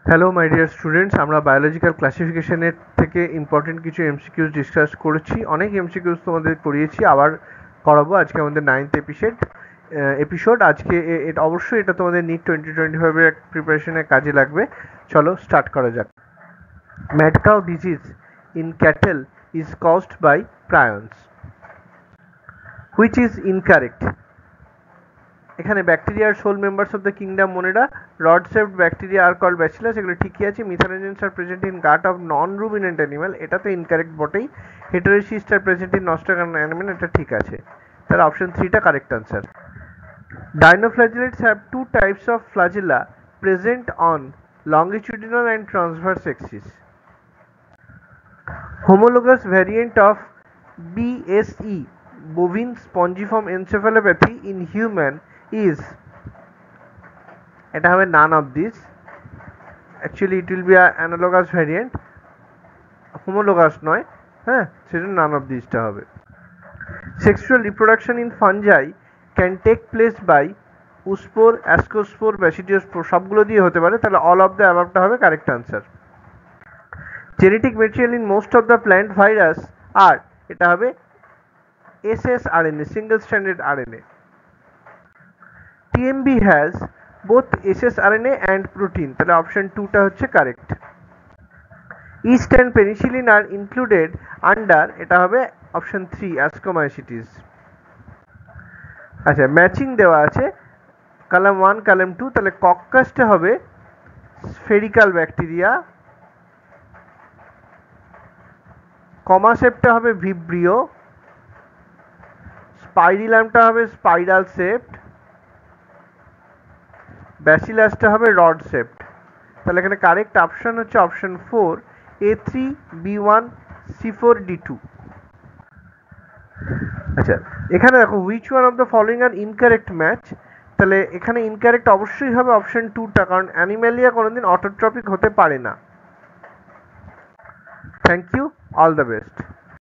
Hello my dear students, আমরা biological ক্লাসিফিকেশনের থেকে important কিছু এমসিকিউজ ডিসকাস করেছি। অনেক এমসিকিউজ তোমাদের করিয়েছি, আবার করাবো। আজকে আমাদের 9th এপিসোড। আজকে এটা অবশ্যই এটা তোমাদের নিট 2025-এর প্রিপারেশনের কাজে লাগবে। চলো স্টার্ট করা যাক। Mad cow disease in cattle is caused by prions, which is incorrect. এখানে ব্যাকটেরিয়ার sole members of the kingdom Monera rod shaped bacteria are called bacillus, এগুলো ঠিকই আছে। Methanogens are present in gut of non ruminant animal, এটা তো incorrect বটেই। Heterocyst are present in nostoc animal, এটা ঠিক আছে। তাহলে অপশন 3টা correct answer. Dinoflagellates have two types of flagella present on longitudinal and transverse axis. Homologous variant of BSE, bovine spongiform encephalopathy, in human is, এটা হবে none of these. Actually it will be a analogous variant, homologous নয়, হ্যাঁ, সেজন্য none of these টা হবে। Sexual reproduction in fungi can take place by oospore, ascospore, basidiospore, সবগুলো দিয়ে হতে পারে। তাহলে all of the above টা হবে correct answer. Genetic material in most of the plant virus are, এটা হবে ssRNA, single stranded RNA. TMB has both ssRNA and protein, তাহলে অপশন 2টা হচ্ছে correct. Yeast and penicillin are included under, এটা হবে option 3, Ascomycetes। আচ্ছা, matching দেওয়া আছে কলাম 1 কলাম 2, তাহলে কক্কাসটা হবে স্ফেরিক্যাল ব্যাকটেরিয়া, কমাসেপটা হবে ভিব্রিও, স্পাইরিলামটা হবে স্পাইরাল শেপড, ব্যাসিলাসটা হবে রড শেপড। তাহলে এখানে কারেক্ট অপশন হচ্ছে option 4, A3, B1, C4, D2। আচ্ছা, এখানে দেখো which one of the following R incorrect match. তাহলে এখানে ইনকারেক্ট অবশ্যই হবে অপশন 2টা, কারণ অ্যানিম্যালিয়া কোনোদিন অটোট্রপিক হতে পারে না। Thank you, all the best.